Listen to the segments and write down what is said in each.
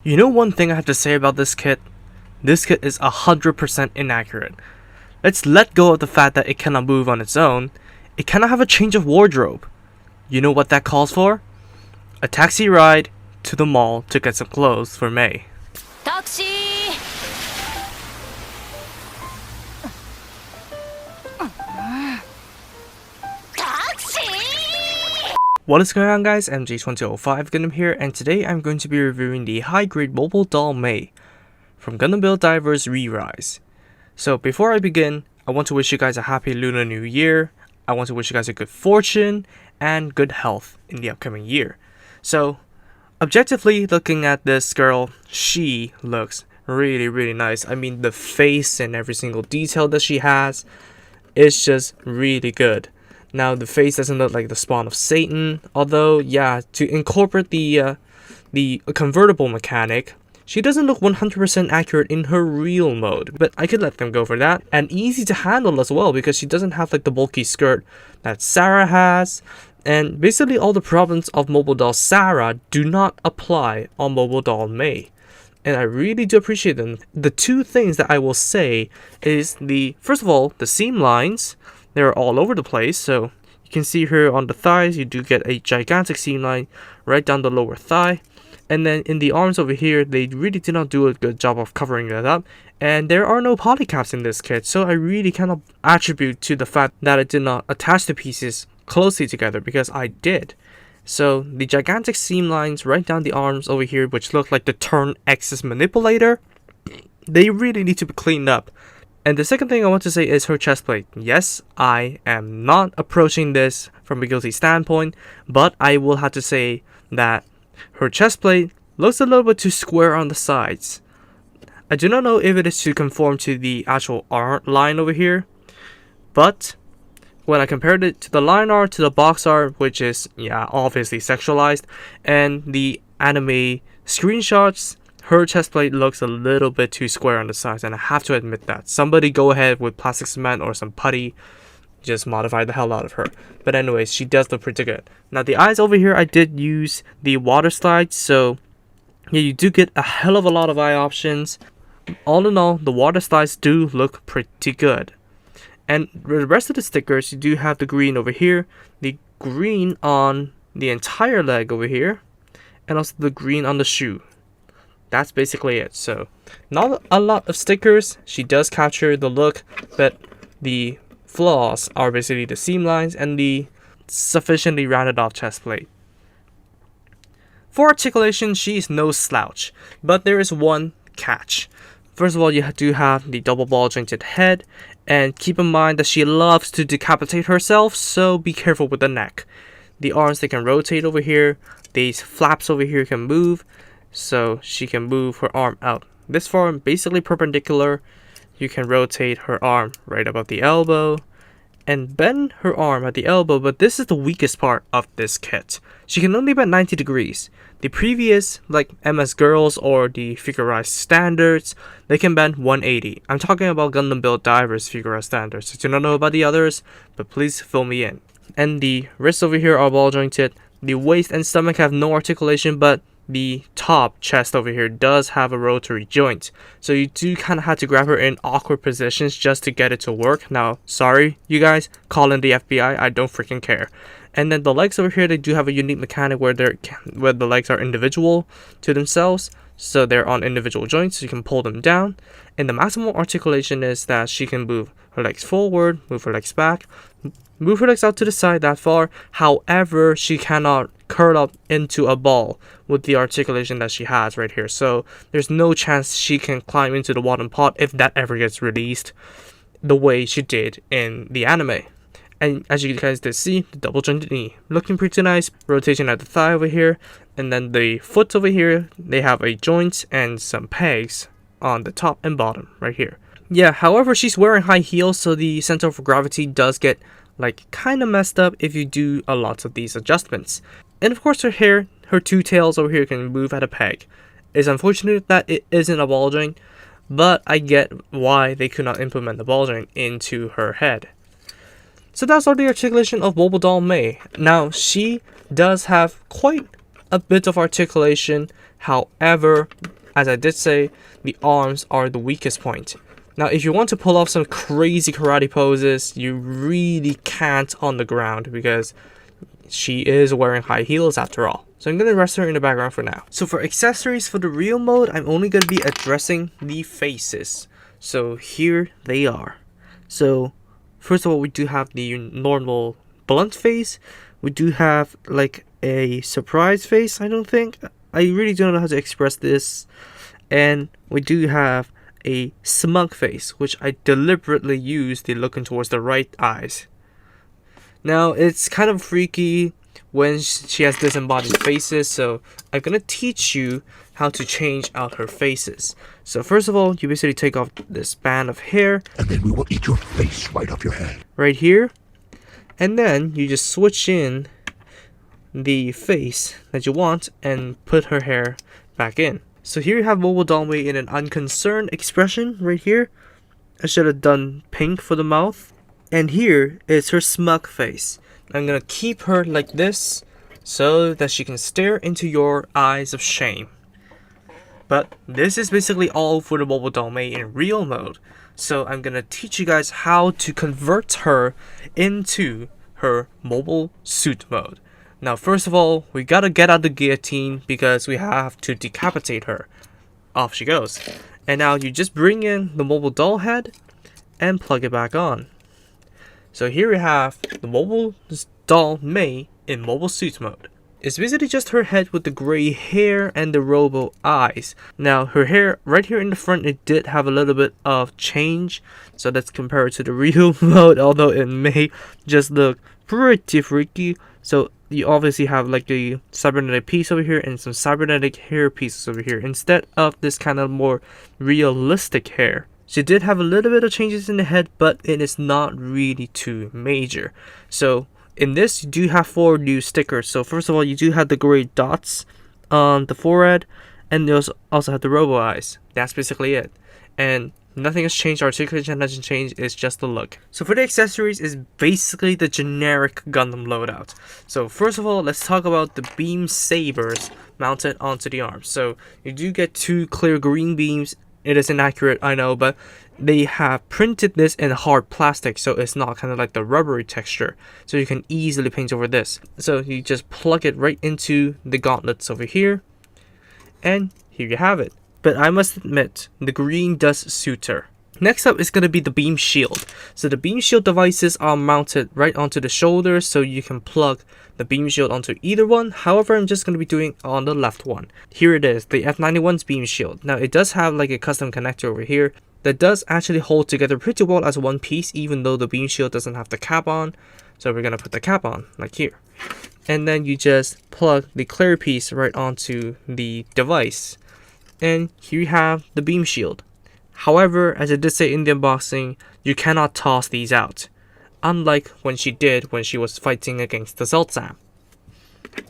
You know one thing I have to say about this kit? This kit is 100% inaccurate. Let's let go of the fact that it cannot move on its own. It cannot have a change of wardrobe. You know what that calls for? A taxi ride to the mall to get some clothes for May. Taxi! What is going on, guys? MJ2005 Gundam here, and today I'm going to be reviewing the high-grade mobile doll May from Gundam Build Divers Re-Rise. So before I begin, I want to wish you guys a happy Lunar New Year. I want to wish you guys a good fortune and good health in the upcoming year. So objectively looking at this girl, she looks really nice. I mean, the face and every single detail that she has is just really good. Now, the face doesn't look like the spawn of Satan, although, yeah, to incorporate the convertible mechanic, she doesn't look 100% accurate in her real mode, but I could let them go for that. And easy to handle as well, because she doesn't have like the bulky skirt that Sarah has, and basically all the problems of mobile doll Sarah do not apply on mobile doll May. And I really do appreciate them. The two things that I will say is first of all, the seam lines. They're all over the place, so you can see here on the thighs, you do get a gigantic seam line right down the lower thigh. And then in the arms over here, they really did not do a good job of covering that up. And there are no polycaps in this kit, so I really cannot attribute to the fact that I did not attach the pieces closely together, because I did. So the gigantic seam lines right down the arms over here, which look like the turn axis manipulator, they really need to be cleaned up. And the second thing I want to say is her chest plate. Yes, I am not approaching this from a guilty standpoint, but I will have to say that her chest plate looks a little bit too square on the sides. I do not know if it is to conform to the actual art line over here, but when I compared it to the line art, to the box art, which is, yeah, obviously sexualized, and the anime screenshots, her chest plate looks a little bit too square on the sides, and I have to admit that. Somebody go ahead with plastic cement or some putty, just modify the hell out of her. But anyways, she does look pretty good. Now the eyes over here, I did use the water slides, so yeah, you do get a hell of a lot of eye options. All in all, the water slides do look pretty good. And the rest of the stickers, you do have the green over here, the green on the entire leg over here, and also the green on the shoe. That's basically it. So not a lot of stickers. She does capture the look, but the flaws are basically the seam lines and the sufficiently rounded off chest plate. For articulation, she is no slouch, but there is one catch. First of all, you do have the double ball jointed head, and keep in mind that she loves to decapitate herself, so be careful with the neck. The arms, they can rotate over here. These flaps over here can move, so she can move her arm out this far, basically perpendicular. You can rotate her arm right above the elbow and bend her arm at the elbow, but this is the weakest part of this kit. She can only bend 90 degrees. The previous, like MS Girls or the Figurized Standards, they can bend 180. I'm talking about Gundam Build Divers Figurized Standards. I do not know about the others, but please fill me in. And the wrists over here are ball jointed. The waist and stomach have no articulation, but the top chest over here does have a rotary joint, so you do kind of have to grab her in awkward positions just to get it to work. Now, sorry you guys, call in the FBI, I don't freaking care. And then the legs over here, they do have a unique mechanic where the legs are individual to themselves, so they're on individual joints, so you can pull them down. And the maximum articulation is that she can move her legs forward, move her legs back, move her legs out to the side that far. However, she cannot curl up into a ball with the articulation that she has right here. So there's no chance she can climb into the bottom pot if that ever gets released the way she did in the anime. And as you guys did see, the double jointed knee looking pretty nice. Rotation at the thigh over here, and then the foot over here, they have a joint and some pegs on the top and bottom right here. Yeah, however, she's wearing high heels, so the center of gravity does get like kind of messed up if you do a lot of these adjustments. And of course, her hair, her two tails over here can move at a peg. It's unfortunate that it isn't a ball joint, but I get why they could not implement the ball joint into her head. So that's all the articulation of mobile doll May. Now, she does have quite a bit of articulation. However, as I did say, the arms are the weakest point. Now, if you want to pull off some crazy karate poses, you really can't on the ground because she is wearing high heels after all. So I'm going to rest her in the background for now. So for accessories for the real mode, I'm only going to be addressing the faces. So here they are. So first of all, we do have the normal blunt face. We do have like a surprise face, I don't think. I really don't know how to express this. And we do have a smug face, which I deliberately used the looking towards the right eyes. Now, it's kind of freaky when she has disembodied faces, so I'm gonna teach you how to change out her faces. So first of all, you basically take off this band of hair, and then we will eat your face right off your head. Right here. And then you just switch in the face that you want and put her hair back in. So here you have Mobile Doll May in an unconcerned expression right here. I should have done pink for the mouth. And here is her smug face. I'm gonna keep her like this so that she can stare into your eyes of shame. But this is basically all for the Mobile Doll May in real mode. So I'm gonna teach you guys how to convert her into her mobile suit mode. Now, first of all, we gotta get out the guillotine because we have to decapitate her. Off she goes. And now you just bring in the mobile doll head and plug it back on. So here we have the Mobile Doll May in mobile suit mode. It's basically just her head with the gray hair and the robo eyes. Now her hair right here in the front, it did have a little bit of change. So let's compare it to the real mode, although it may just look pretty freaky. So you obviously have like the cybernetic piece over here and some cybernetic hair pieces over here instead of this kind of more realistic hair. She did have a little bit of changes in the head, but it is not really too major. So in this, you do have 4 new stickers. So first of all, you do have the gray dots on the forehead, and you also have the robo eyes. That's basically it. And nothing has changed, articulation hasn't changed, it's just the look. So for the accessories is basically the generic Gundam loadout. So first of all, let's talk about the beam sabers mounted onto the arms. So you do get 2 clear green beams. It is inaccurate, I know, but they have printed this in hard plastic, so it's not kind of like the rubbery texture. So you can easily paint over this. So you just plug it right into the gauntlets over here, and here you have it. But I must admit, the green does suit her. Next up is going to be the beam shield. So the beam shield devices are mounted right onto the shoulders, so you can plug the beam shield onto either one. However, I'm just going to be doing on the left one. Here it is, the F91's beam shield. Now it does have like a custom connector over here that does actually hold together pretty well as one piece, even though the beam shield doesn't have the cap on. So we're going to put the cap on, like here. And then you just plug the clear piece right onto the device. And here you have the beam shield. However, as I did say in the unboxing, you cannot toss these out, unlike when she did when she was fighting against the Zeltzam.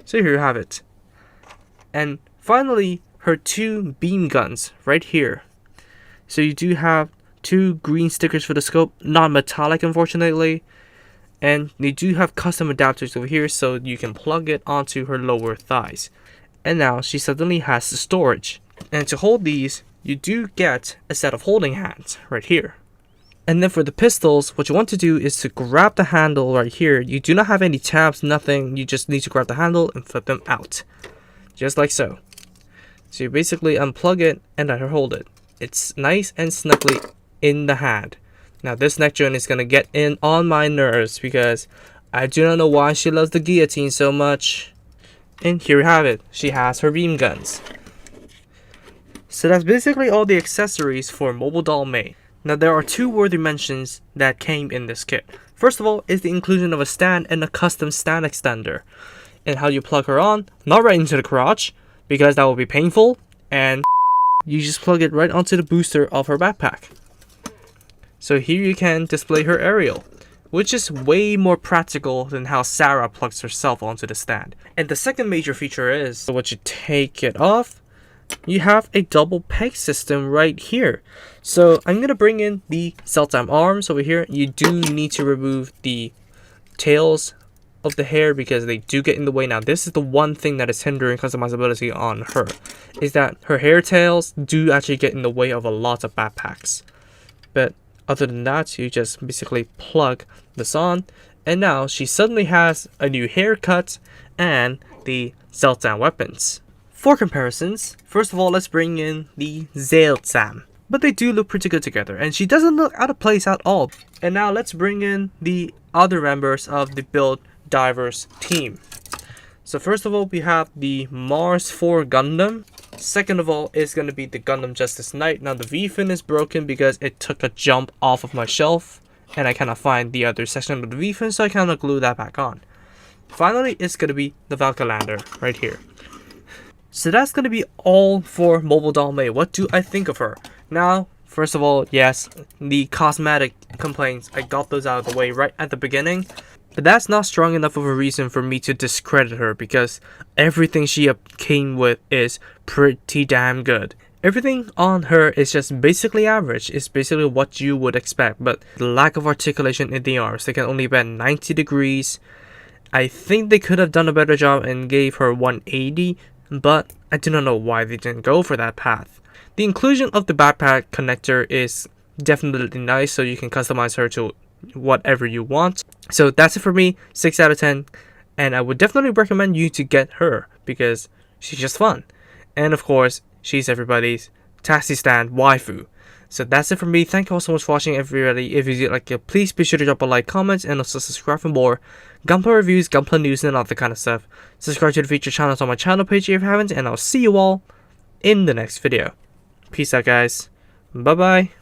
So here you have it. And finally, her 2 beam guns right here. So you do have 2 green stickers for the scope, not metallic unfortunately. And they do have custom adapters over here so you can plug it onto her lower thighs. And now she suddenly has storage. And to hold these, you do get a set of holding hands right here. And then for the pistols, what you want to do is to grab the handle right here. You do not have any tabs, nothing. You just need to grab the handle and flip them out. Just like so. So you basically unplug it and let her hold it. It's nice and snugly in the hand. Now this neck joint is going to get in on my nerves because I do not know why she loves the guillotine so much. And here you have it. She has her beam guns. So that's basically all the accessories for Mobile Doll May. Now there are 2 worthy mentions that came in this kit. First of all is the inclusion of a stand and a custom stand extender. And how you plug her on, not right into the crotch, because that will be painful, and you just plug it right onto the booster of her backpack. So here you can display her aerial, which is way more practical than how Sarah plugs herself onto the stand. And the second major feature is, once you take it off, you have a double peg system right here. So I'm going to bring in the Zeltzam arms over here. You do need to remove the tails of the hair because they do get in the way. Now this is the one thing that is hindering customizability on her, is that her hair tails do actually get in the way of a lot of backpacks. But other than that, you just basically plug this on, and now she suddenly has a new haircut and the Zeltan weapons. For comparisons, first of all, let's bring in the Zeltan. But they do look pretty good together, and she doesn't look out of place at all. And now let's bring in the other members of the Build Divers team. So first of all, we have the Mars 4 Gundam. Second of all is going to be the Gundam Justice Knight. Now the V-fin is broken because it took a jump off of my shelf, and I cannot find the other section of the V-fin, so I cannot glue that back on. Finally, it's going to be the Valkylander right here. So that's going to be all for Mobile Doll May. What do I think of her? Now, first of all, yes, the cosmetic complaints, I got those out of the way right at the beginning. But that's not strong enough of a reason for me to discredit her, because everything she came with is pretty damn good. Everything on her is just basically average. It's basically what you would expect, but the lack of articulation in the arms. They can only bend 90 degrees. I think they could have done a better job and gave her 180, but I do not know why they didn't go for that path. The inclusion of the backpack connector is definitely nice, so you can customize her to whatever you want. So that's it for me, 6 out of 10, and I would definitely recommend you to get her because she's just fun. And of course, she's everybody's taxi stand waifu. So that's it for me. Thank you all so much for watching, everybody. If you did like it, please be sure to drop a like, comment, and also subscribe for more Gunpla reviews, Gunpla news, and all that kind of stuff. Subscribe to the featured channels on my channel page if you haven't, and I'll see you all in the next video. Peace out, guys. Bye bye.